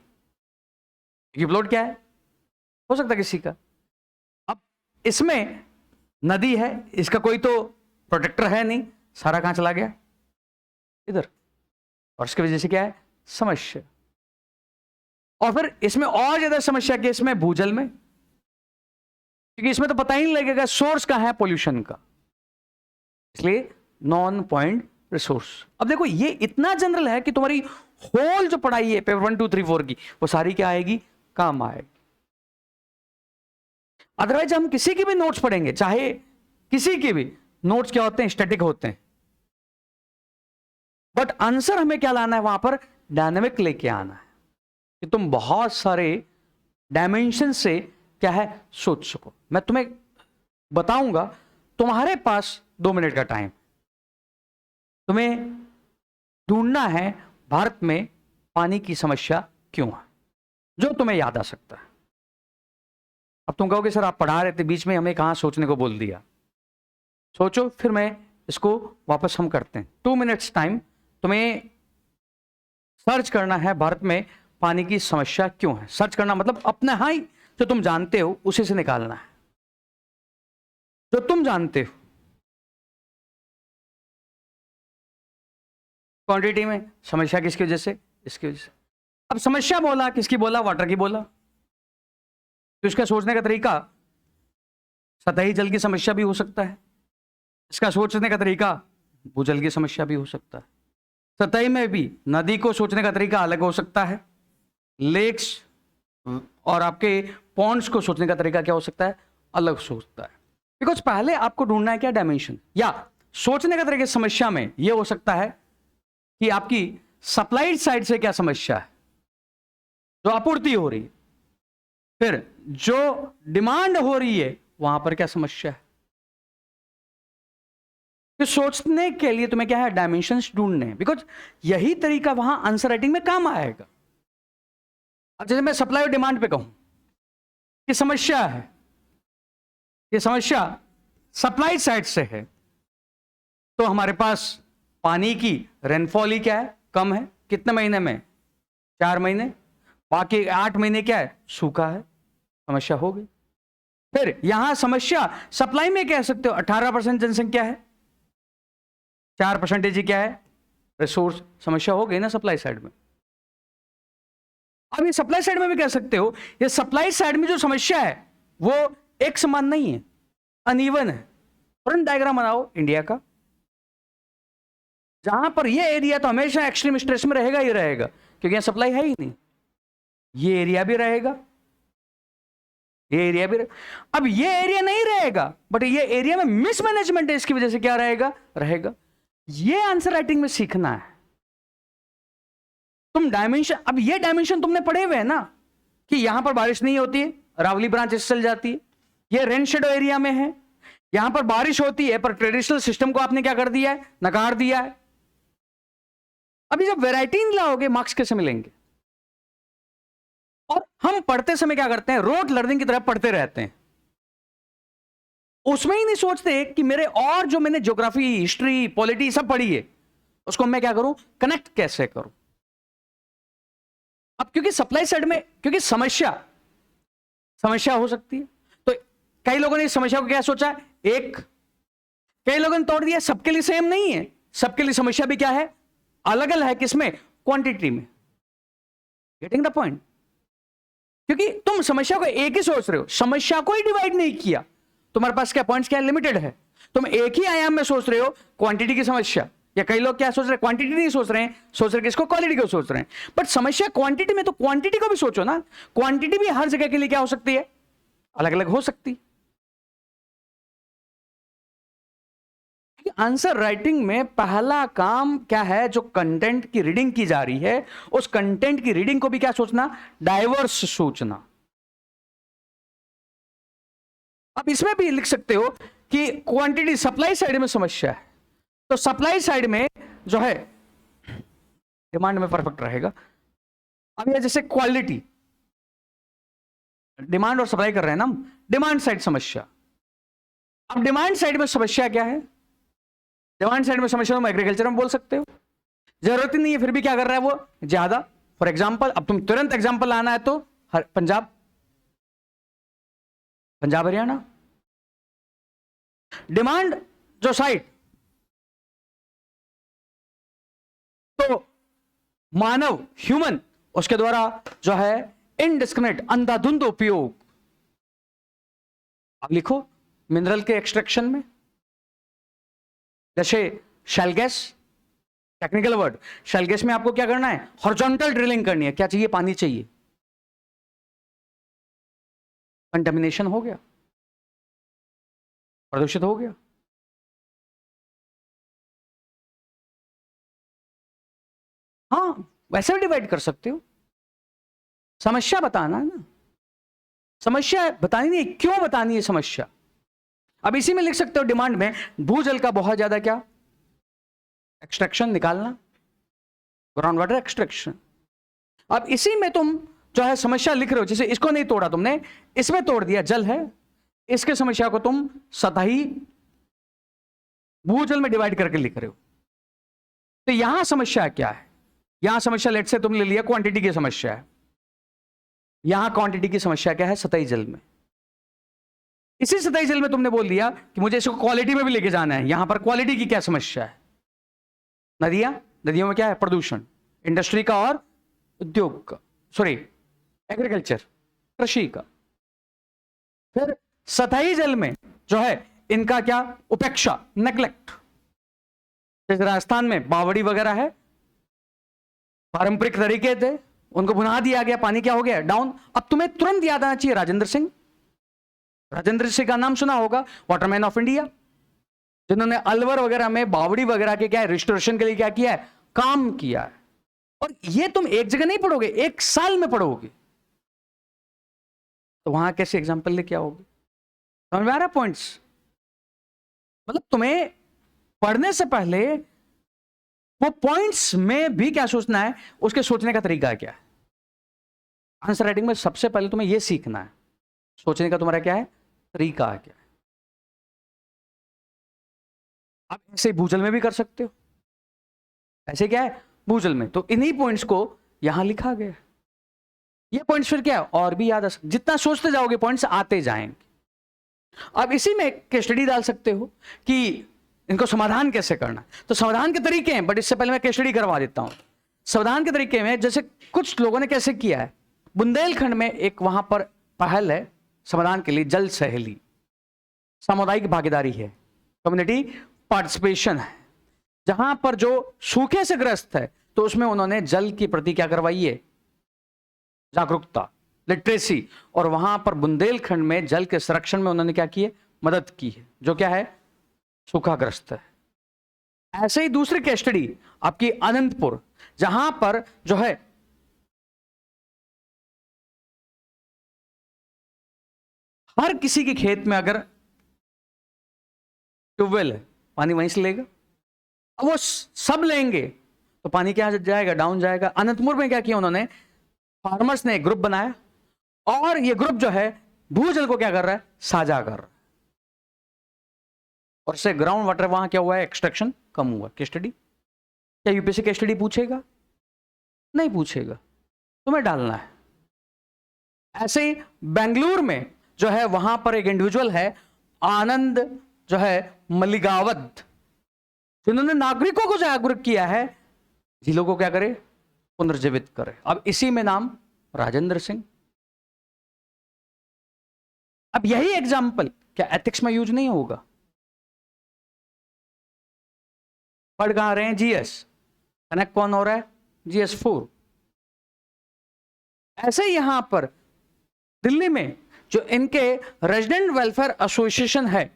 ये प्लॉट क्या है, हो सकता है किसी का। अब इसमें नदी है, इसका कोई तो प्रोटेक्टर है नहीं, सारा कहां चला गया, इधर। और इसकी वजह से क्या है, समस्या। और फिर इसमें और ज्यादा समस्या क्या, इसमें भूजल में, क्योंकि इसमें तो पता ही नहीं लगेगा सोर्स कहां है पोल्यूशन का, इसलिए नॉन पॉइंट रिसोर्स। अब देखो ये इतना जनरल है कि तुम्हारी होल जो पढ़ाई है पेपर 1 2 3 4 की, वो सारी क्या आएगी, काम आएगी। अदरवाइज हम किसी की भी नोट्स पढ़ेंगे, चाहे किसी के भी नोट्स क्या होते हैं, स्टैटिक होते हैं, बट आंसर हमें क्या लाना है, वहां पर डायनेमिक लेके आना है कि तुम बहुत सारे डायमेंशन से क्या है सोच सको। मैं तुम्हें बताऊंगा, तुम्हारे पास 2 मिनट का टाइम, तुम्हें ढूंढना है भारत में पानी की समस्या क्यों है, जो तुम्हें याद आ सकता है। अब तुम कहोगे सर आप पढ़ा रहे थे, बीच में हमें कहां सोचने को बोल दिया। सोचो, फिर मैं इसको वापस हम करते हैं। 2 मिनट्स टाइम, तुम्हें सर्च करना है भारत में पानी की समस्या क्यों है। सर्च करना मतलब अपना ही जो तुम जानते हो उसी से निकालना है, जो तुम जानते हो। क्वांटिटी में समस्या किसकी वजह से, इसकी वजह से। अब समस्या बोला, किसकी बोला, वाटर की बोला, तो इसका सोचने का तरीका सतही जल की समस्या भी हो सकता है, इसका सोचने का तरीका भूजल की समस्या भी हो सकता है। सतही में भी नदी को सोचने का तरीका अलग हो सकता है, लेक्स और आपके पॉन्ड्स को सोचने का तरीका क्या हो सकता है, अलग सोचता है। बिकॉज पहले आपको ढूंढना है क्या, डायमेंशन। या सोचने का तरीका समस्या में यह हो सकता है कि आपकी सप्लाई साइड से क्या समस्या है, जो आपूर्ति हो रही है, फिर जो डिमांड हो रही है वहां पर क्या समस्या है। तो सोचने के लिए तुम्हें क्या है, डायमेंशंस ढूंढने हैं, बिकॉज यही तरीका वहां आंसर राइटिंग में काम आएगा। अब जैसे मैं सप्लाई और डिमांड पे कहूं कि समस्या है, ये समस्या सप्लाई साइड से है, तो हमारे पास पानी की रेनफॉल ही क्या है, कम है। कितने महीने में, 4 महीने, बाकी 8 महीने क्या है, सूखा है, समस्या हो गई। फिर यहां समस्या सप्लाई में कह सकते हो, 18% जनसंख्या है, 4% ही क्या है, रिसोर्स, समस्या हो गई ना सप्लाई साइड में। अब ये सप्लाई साइड में भी कह सकते हो, ये सप्लाई साइड में जो समस्या है वो एक समान नहीं है, अनइवन है। फ्रंट डायग्राम बनाओ इंडिया का, जहां पर ये एरिया तो हमेशा एक्सट्रीम स्ट्रेस में रहेगा ही रहेगा, क्योंकि यहां सप्लाई है ही नहीं। ये एरिया भी रहेगा, ये एरिया भी रहेगा। अब ये एरिया नहीं रहेगा, बट ये एरिया में मिसमैनेजमेंट है, इसकी वजह से क्या रहेगा, रहेगा। ये आंसर राइटिंग में सीखना है तुम डायमेंशन। अब ये डायमेंशन तुमने पढ़े हुए हैं ना, कि यहां पर बारिश नहीं होती है, अरावली ब्रांच इससे चल जाती है, ये रेन शेडो एरिया में है, यहां पर बारिश होती है, पर ट्रेडिशनल सिस्टम को आपने क्या कर दिया है, नकार दिया है। अभी जब वैरायटी नहीं लाओगे, मार्क्स कैसे मिलेंगे। और हम पढ़ते समय क्या करते हैं, रोट लर्निंग की तरह पढ़ते रहते हैं। उसमें ही नहीं सोचते कि मेरे और जो मैंने ज्योग्राफी, हिस्ट्री, पॉलिटी सब पढ़ी है, उसको मैं क्या करूं, कनेक्ट कैसे करूं। अब क्योंकि सप्लाई साइड में, क्योंकि समस्या हो सकती है, तो कई लोगों ने इस समस्या को क्या सोचा, एक, कई लोगों ने तोड़ दिया, सबके लिए सेम नहीं है, सबके लिए समस्या भी क्या है, अलग अलग है, किसमें, क्वांटिटी में। Getting the point. क्योंकि तुम समस्या को एक ही सोच रहे हो, समस्या को ही डिवाइड नहीं किया, तुम्हारे पास क्या पॉइंट्स, क्या लिमिटेड है, तुम एक ही आयाम में सोच रहे हो क्वांटिटी की समस्या। या कई लोग क्या सोच रहे हैं, क्वांटिटी नहीं सोच रहे हैं, सोच रहे किसको, क्वालिटी को सोच रहे हैं। बट समस्या क्वांटिटी में, तो क्वांटिटी को भी सोचो ना, क्वांटिटी भी हर जगह के लिए क्या हो सकती है, अलग अलग हो सकती। आंसर राइटिंग में पहला काम क्या है, जो कंटेंट की रीडिंग की जा रही है, उस कंटेंट की रीडिंग को भी क्या सोचना, डाइवर्स सोचना। अब इसमें भी लिख सकते हो कि क्वांटिटी सप्लाई साइड में समस्या है, तो सप्लाई साइड में जो है डिमांड में परफेक्ट रहेगा। अब ये जैसे क्वालिटी, डिमांड और सप्लाई कर रहे हैं ना हम, डिमांड साइड समस्या। अब डिमांड साइड में समस्या क्या है, डिमांड साइड में समस्या तुम एग्रीकल्चर में बोल सकते हो, जरूरत ही नहीं है फिर भी क्या कर रहा है वो ज्यादा। फॉर एग्जाम्पल, अब तुम तुरंत एग्जाम्पल लाना है तो पंजाब, पंजाब हरियाणा। डिमांड जो साइड, तो मानव, ह्यूमन, उसके द्वारा जो है इनडिस्क्रिमिनेट, अंधाधुंध उपयोग। अब लिखो मिनरल के एक्सट्रैक्शन में, जैसे शैल गैस, टेक्निकल वर्ड, शैल गैस में आपको क्या करना है, हॉरिजॉन्टल ड्रिलिंग करनी है। क्या चाहिए, पानी चाहिए, कंटेमिनेशन हो गया, प्रदूषित हो गया। हाँ, वैसे भी डिवाइड कर सकते हो, समस्या बताना है ना, समस्या बतानी नहीं, क्यों बतानी है समस्या। अब इसी में लिख सकते हो डिमांड में भूजल का बहुत ज्यादा क्या, एक्सट्रैक्शन, निकालना, ग्राउंड वाटर एक्सट्रैक्शन। अब इसी में तुम जो है समस्या लिख रहे हो, जैसे इसको नहीं तोड़ा तुमने, इसमें तोड़ दिया, जल है, इसके समस्या को तुम सतही भूजल में डिवाइड करके लिख रहे हो। तो यहां समस्या क्या है, यहां समस्या लेट से तुमने लिया क्वांटिटी की समस्या है, यहां क्वांटिटी की समस्या क्या है, सतही जल में। इसी सतही जल में तुमने बोल दिया कि मुझे इसको क्वालिटी में भी लेके जाना है, यहां पर क्वालिटी की क्या समस्या है, नदियां, नदियों में क्या है, प्रदूषण, इंडस्ट्री का और उद्योग का, सॉरी एग्रीकल्चर, कृषि का। फिर सतही जल में जो है इनका क्या, उपेक्षा, नेग्लेक्ट। जैसे राजस्थान में बावड़ी वगैरह है, पारंपरिक तरीके थे, उनको भुना दिया गया, पानी क्या हो गया, डाउन। अब तुम्हें तुरंत याद आना चाहिए राजेंद्र सिंह, राजेंद्र सिंह का नाम सुना होगा, वाटरमैन ऑफ इंडिया, जिन्होंने अलवर वगैरह में बावड़ी वगैरह के क्या है, रिस्टोरेशन के लिए क्या किया है, काम किया है। और ये तुम एक जगह नहीं पढ़ोगे, एक साल में पढ़ोगे, तो वहां कैसे एग्जांपल लेके आओगे। समझ में आ रहा है पॉइंट्स, मतलब तुम्हें पढ़ने से पहले वो पॉइंट्स में भी क्या सोचना है, उसके सोचने का तरीका क्या है। आंसर राइटिंग में सबसे पहले तुम्हें यह सीखना है, सोचने का तुम्हारा क्या है, तरीका क्या है। आप ऐसे भूजल में भी कर सकते हो, ऐसे क्या है, भूजल में, तो इन्हीं पॉइंट्स को यहां लिखा गया। ये पॉइंट्स फिर क्या है, और भी याद, जितना सोचते जाओगे पॉइंट्स आते जाएंगे। अब इसी में केस स्टडी डाल सकते हो कि इनको समाधान कैसे करना। तो समाधान के तरीके हैं, बट इससे पहले मैं केस स्टडी करवा देता हूं। समाधान के तरीके में जैसे कुछ लोगों ने कैसे किया है, बुंदेलखंड में एक वहां पर पहल है समाधान के लिए, जल सहेली, सामुदायिक भागीदारी है, कम्युनिटी पार्टिसिपेशन है, जहां पर जो सूखे से ग्रस्त है तो उसमें उन्होंने जल की प्रति क्या करवाई है, जागरूकता, लिटरेसी, और वहां पर बुंदेलखंड में जल के संरक्षण में उन्होंने क्या की है, मदद की है, जो क्या है, सूखाग्रस्त है। ऐसे ही दूसरी केस स्टडी आपकी अनंतपुर, जहां पर जो है हर किसी के खेत में अगर ट्यूबवेल है, पानी वहीं से लेगा। अब वो सब लेंगे तो पानी क्या जाएगा, डाउन जाएगा। अनंतपुर में क्या किया उन्होंने, फार्मर्स ने एक ग्रुप बनाया, और ये ग्रुप जो है भूजल को क्या कर रहा है, साझा कर रहा है। और से ग्राउंड वाटर वहां क्या हुआ है, एक्सट्रैक्शन कम हुआ। केस स्टडी, क्या यूपीएससी केस स्टडी पूछेगा? नहीं पूछेगा, तुम्हें डालना है। ऐसे ही बेंगलुरु में जो है वहां पर एक इंडिविजुअल है आनंद जो है मलिगावत, जिन्होंने नागरिकों को जागरूक किया है झीलों को क्या करे, पुनर्जीवित करे। अब इसी में नाम राजेंद्र सिंह। अब यही एग्जाम्पल क्या एथिक्स में यूज नहीं होगा? पढ़ कहां रहे हैं? जीएस। कनेक्ट कौन हो रहा है? GS4। ऐसे यहां पर दिल्ली में जो इनके रेजिडेंट वेलफेयर एसोसिएशन है,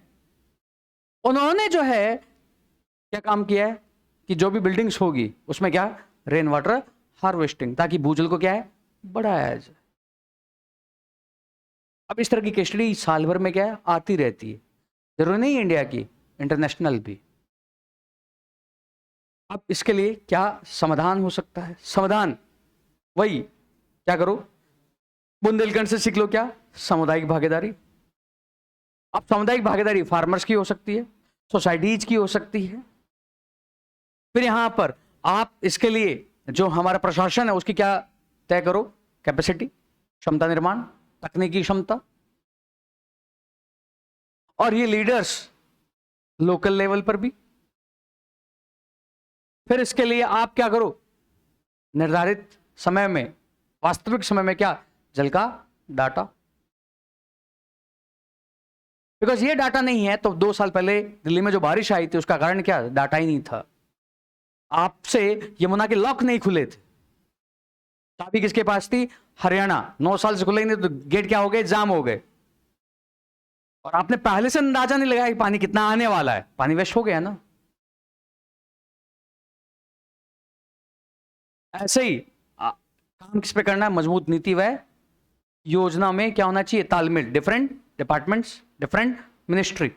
उन्होंने जो है क्या काम किया है कि जो भी बिल्डिंग्स होगी उसमें क्या, रेन वाटर हार्वेस्टिंग, ताकि भूजल को क्या है, बढ़ाया जाए। अब इस तरह की केस स्टडी साल भर में क्या है, आती रहती है, जरूरी नहीं इंडिया की, इंटरनेशनल भी। अब इसके लिए क्या समाधान हो सकता है? समाधान वही, क्या करो, बुंदेलखंड से सीख लो क्या, सामुदायिक भागीदारी। अब सामुदायिक भागीदारी फार्मर्स की हो सकती है, सोसाइटीज की हो सकती है। फिर यहां पर आप इसके लिए जो हमारा प्रशासन है उसकी क्या तय करो, कैपेसिटी, क्षमता निर्माण, तकनीकी क्षमता, और ये लीडर्स लोकल लेवल पर भी। फिर इसके लिए आप क्या करो, निर्धारित समय में, वास्तविक समय में क्या, जल का डाटा। बिकॉज ये डाटा नहीं है तो 2 साल पहले दिल्ली में जो बारिश आई थी उसका कारण क्या, डाटा ही नहीं था। आपसे यमुना के लॉक नहीं खुले थे, चाबी किसके पास थी, हरियाणा। 9 साल से खुले ही नहीं तो गेट क्या हो गए, जाम हो गए। और आपने पहले से अंदाजा नहीं लगाया कि पानी कितना आने वाला है, पानी वेस्ट हो गया ना। ऐसे ही काम किस पे करना है, मजबूत नीति व योजना में क्या होना चाहिए, तालमेल, डिफरेंट डिपार्टमेंट्स, डिफरेंट मिनिस्ट्री।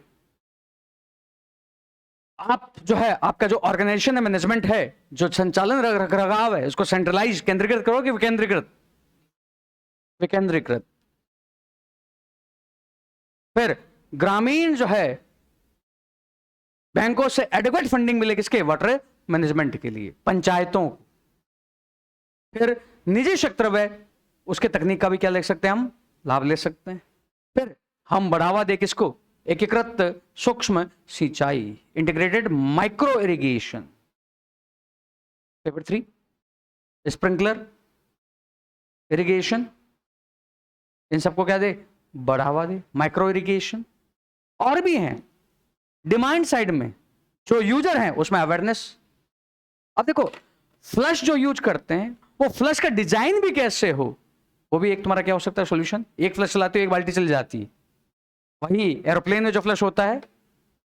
आप जो है आपका जो ऑर्गेनाइजेशन है, मैनेजमेंट है, जो संचालन रख रखाव है, उसको सेंट्रलाइज, केंद्रीकृत करो कि विकेंद्रीकृत? विकेंद्रीकृत। फिर ग्रामीण जो है बैंकों से एडिक्वेट फंडिंग मिले किसके, वाटर मैनेजमेंट के लिए, पंचायतों को। फिर निजी क्षेत्र में उसके तकनीक का भी क्या ले सकते हैं, हम लाभ ले सकते हैं। फिर हम बढ़ावा दे किसको, एकीकृत सूक्ष्म सिंचाई, integrated micro irrigation. Paper 3 sprinkler irrigation, इन सबको क्या दे, बढ़ावा दे, माइक्रो इरिगेशन। और भी हैं डिमांड साइड में, जो यूजर हैं उसमें अवेयरनेस। अब देखो फ्लश जो यूज करते हैं वो फ्लश का डिजाइन भी कैसे हो, वो भी एक तुम्हारा क्या हो सकता है सॉल्यूशन। एक फ्लश चलाते हो एक बाल्टी चल जाती है, वही एरोप्लेन में जो फ्लश होता है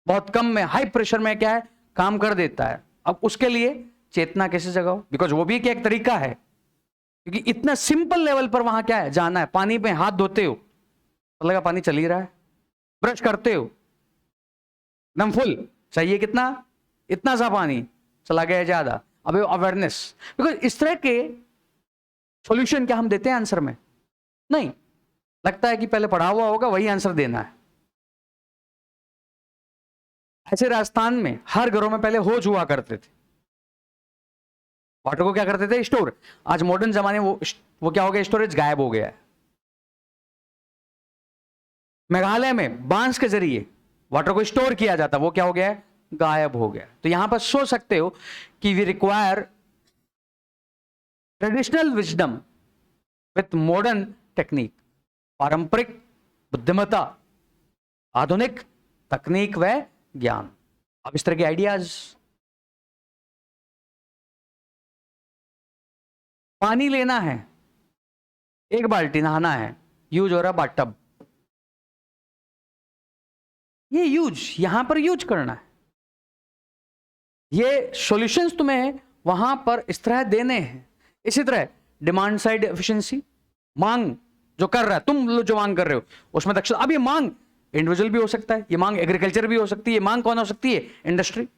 बहुत कम में, हाई प्रेशर में क्या है, काम कर देता है। अब उसके लिए चेतना कैसे जगाओ, बिकॉज वो भी क्या एक तरीका है, क्योंकि इतना सिंपल लेवल पर वहां क्या है, जाना है। पानी पे हाथ धोते हो तो लगा पानी चल ही रहा है, ब्रश करते हो एकदम फुल, चाहिए कितना, इतना सा पानी, चला गया ज्यादा। अब अवेयरनेस, बिकॉज इस तरह के सॉल्यूशन क्या हम देते हैं आंसर में, नहीं, लगता है कि पहले पढ़ा हुआ होगा वही आंसर देना है। ऐसे राजस्थान में हर घरों में पहले होज हुआ करते थे, वाटर को क्या करते थे, स्टोर। आज मॉडर्न जमाने में वो क्या हो गया, स्टोरेज गायब हो गया है। मेघालय में बांस के जरिए वाटर को स्टोर किया जाता, वो क्या हो गया है, गायब हो गया। तो यहां पर सोच सकते हो कि we require traditional wisdom with modern technique, पारंपरिक बुद्धिमत्ता, आधुनिक तकनीक व ज्ञान। अब इस तरह के आइडियाज। पानी लेना है, एक बाल्टी नहाना है, यूज हो रहा बाथटब, ये यूज यहां पर यूज करना है। ये सॉल्यूशंस तुम्हें वहां पर इस तरह देने हैं। इसी तरह डिमांड साइड एफिशिएंसी, मांग जो कर रहा है, तुम जो मांग कर रहे हो उसमें दक्षता। अब ये मांग इंडिविजुअल भी हो सकता है, ये मांग एग्रीकल्चर भी हो सकती है, ये मांग कौन हो सकती है, इंडस्ट्री।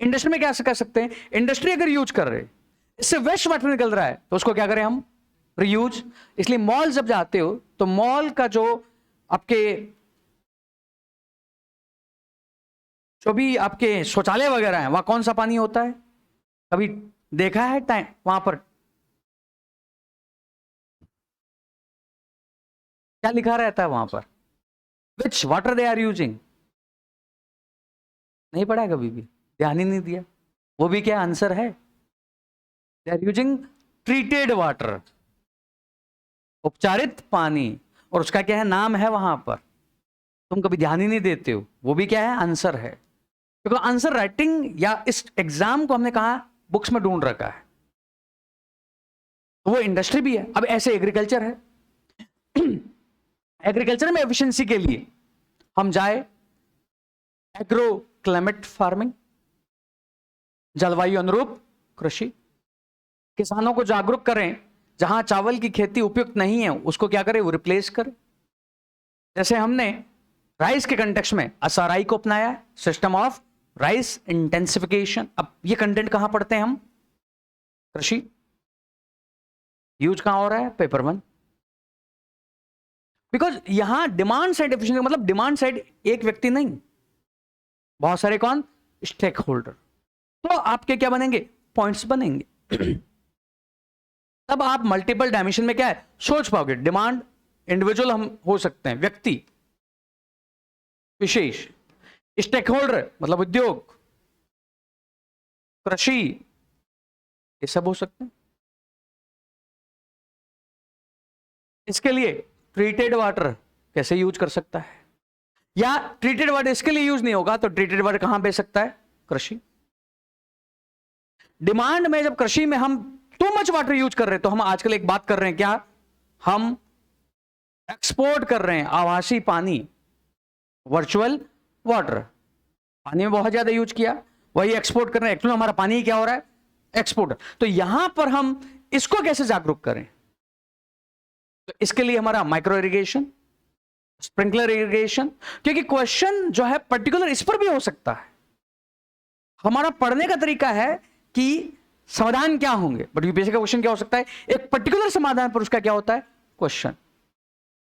इंडस्ट्री में क्या कर सकते हैं, इंडस्ट्री अगर यूज कर रहे, इससे वेस्ट वाटर निकल रहा है तो उसको क्या करें हम, रीयूज। इसलिए मॉल जब जाते हो तो मॉल का जो आपके जो भी आपके शौचालय वगैरह हैं वहां कौन सा पानी होता है? कभी देखा है टाइम वहां पर क्या लिखा रहता है वहां पर? Which water they are using? नहीं पढ़ा है कभी भी, ध्यान ही नहीं दिया। वो भी क्या आंसर है? They are using treated water, उपचारित पानी। और उसका क्या है, नाम है वहां पर, तुम कभी ध्यान ही नहीं देते हो। वो भी क्या है, आंसर है। क्योंकि आंसर राइटिंग या इस एग्जाम को हमने कहा बुक्स में ढूंढ रखा है, तो वो इंडस्ट्री भी है। अब ऐसे एग्रीकल्चर है एग्रीकल्चर में एफिशिएंसी के लिए हम जाए एग्रो क्लाइमेट फार्मिंग, जलवायु अनुरूप कृषि, किसानों को जागरूक करें, जहां चावल की खेती उपयुक्त नहीं है उसको क्या करें, वो रिप्लेस करें। जैसे हमने राइस के कंटेक्स्ट में एसआरआई को अपनाया, सिस्टम ऑफ राइस इंटेंसिफिकेशन। अब ये कंटेंट कहां पढ़ते हैं हम? कृषि। यूज कहां हो रहा है? पेपर 1। बिकॉज यहां डिमांड साइड एफिशिएंसी मतलब डिमांड साइड एक व्यक्ति नहीं, बहुत सारे कौन, स्टेक होल्डर। तो आपके क्या बनेंगे, पॉइंट्स बनेंगे तब आप मल्टीपल डायमेंशन में क्या है सोच पाओगे। डिमांड इंडिविजुअल हम हो सकते हैं, व्यक्ति विशेष, स्टेक होल्डर मतलब उद्योग, कृषि, ये सब हो सकते हैं। इसके लिए ट्रीटेड वाटर कैसे यूज कर सकता है, या ट्रीटेड वाटर इसके लिए यूज नहीं होगा तो ट्रीटेड वाटर कहां बेच सकता है, कृषि। डिमांड में जब कृषि में हम टू मच वाटर यूज कर रहे हैं तो हम आजकल एक बात कर रहे हैं, क्या हम एक्सपोर्ट कर रहे हैं आभासी पानी, वर्चुअल वाटर। पानी में बहुत ज्यादा यूज किया, वही एक्सपोर्ट कर रहे हैं। एक्चुअली हमारा पानी क्या हो रहा है, एक्सपोर्ट। तो यहां पर हम इसको कैसे जागरूक करें, तो इसके लिए हमारा माइक्रो इरिगेशन, स्प्रिंकलर इरिगेशन, क्योंकि क्वेश्चन जो है पर्टिकुलर इस पर भी हो सकता है। हमारा पढ़ने का तरीका है कि समाधान क्या होंगे, बट यूपीएससी का क्वेश्चन क्या हो सकता है, एक पर्टिकुलर समाधान पर उसका क्या होता है, क्वेश्चन,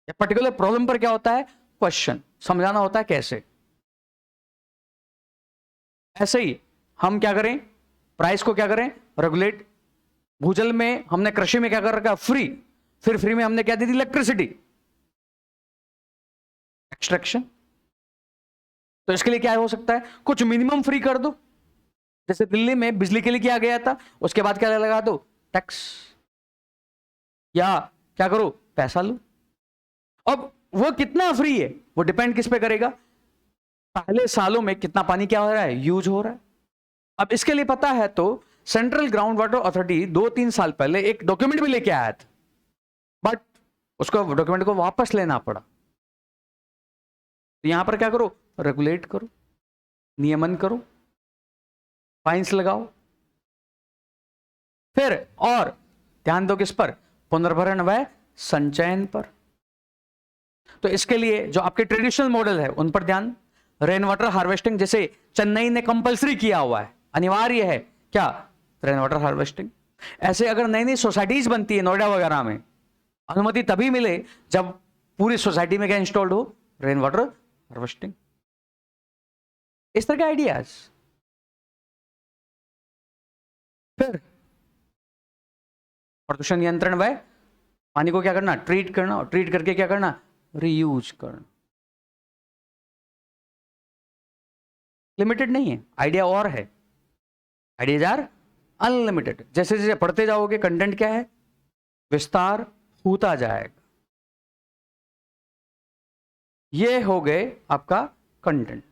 या पर्टिकुलर प्रॉब्लम पर क्या होता है, क्वेश्चन। समझाना होता है कैसे। ऐसे ही हम क्या करें, प्राइस को क्या करें, रेगुलेट। भूजल में हमने, कृषि में क्या कर रखा, फ्री। फिर फ्री में हमने क्या दे दी, इलेक्ट्रिसिटी, एक्सट्रैक्शन। तो इसके लिए क्या हो सकता है, कुछ मिनिमम फ्री कर दो। जैसे दिल्ली में बिजली के लिए किया गया था, उसके बाद क्या लगा दो, टैक्स, या क्या करो, पैसा लो। अब वो कितना फ्री है वो डिपेंड किस पे करेगा, पहले सालों में कितना पानी क्या हो रहा है, यूज हो रहा है। अब इसके लिए पता है तो सेंट्रल ग्राउंड वाटर अथॉरिटी 2-3 साल पहले एक डॉक्यूमेंट भी लेके आया था, बट उसको डॉक्यूमेंट को वापस लेना पड़ा। तो यहां पर क्या करो, रेगुलेट करो, नियमन करो, फाइन्स लगाओ। फिर और ध्यान दो किस पर, पुनर्भरण व संचयन पर। तो इसके लिए जो आपके ट्रेडिशनल मॉडल है उन पर ध्यान। रेन वाटर हार्वेस्टिंग, जैसे चेन्नई ने कंपलसरी किया हुआ है, अनिवार्य है क्या, रेन वाटर हार्वेस्टिंग। ऐसे अगर नई नई सोसाइटीज बनती है नोएडा वगैरह में, अनुमति तभी मिले जब पूरी सोसाइटी में क्या इंस्टॉल्ड हो, रेन वाटर हार्वेस्टिंग। इस तरह के आइडियाज। फिर प्रदूषण नियंत्रण व पानी को क्या करना, ट्रीट करना, और ट्रीट करके क्या करना, रीयूज करना। लिमिटेड नहीं है, आइडिया और है, आइडियाज आर अनलिमिटेड। जैसे जैसे पढ़ते जाओगे कंटेंट क्या है, विस्तार होता जाएगा। ये हो गए आपका कंटेंट।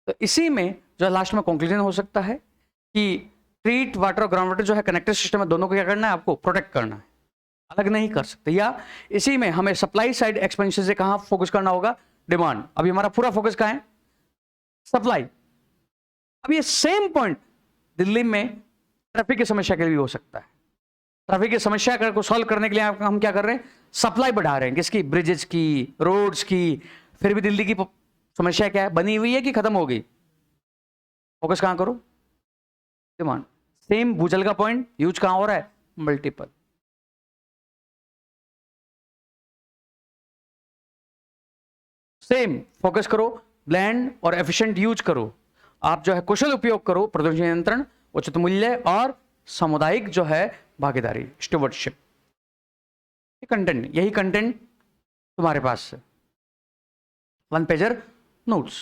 तो इसी में जो लास्ट में कंक्लूजन हो सकता है कि ट्रीट वाटर और ग्राउंड वाटर जो है कनेक्टेड सिस्टम है, दोनों को क्या करना है, आपको प्रोटेक्ट करना है, अलग नहीं कर सकते। या इसी में हमें सप्लाई साइड एक्सपेंशन से कहां फोकस करना होगा, डिमांड। अभी हमारा पूरा फोकस कहां है, सप्लाई। अब ये सेम पॉइंट दिल्ली में ट्रैफिक की समस्या के लिए भी हो सकता है। ट्रैफिक की समस्या को सॉल्व करने के लिए हम क्या कर रहे हैं, सप्लाई बढ़ा रहे हैं, किसकी, ब्रिजेस की, रोड्स की। फिर भी दिल्ली की समस्या क्या है, बनी हुई है कि खत्म हो गई, फोकस कहां करो, डिमांड। सेम भूजल का पॉइंट यूज कहां हो रहा है, मल्टीपल। सेम फोकस करो ब्लैंड और एफिशिएंट यूज करो, आप जो है कुशल उपयोग करो, प्रदूषण नियंत्रण, उचित मूल्य और सामुदायिक जो है भागीदारी, स्टुवर्डशिप। कंटेंट, यही कंटेंट तुम्हारे पास है, वन पेजर नोट्स।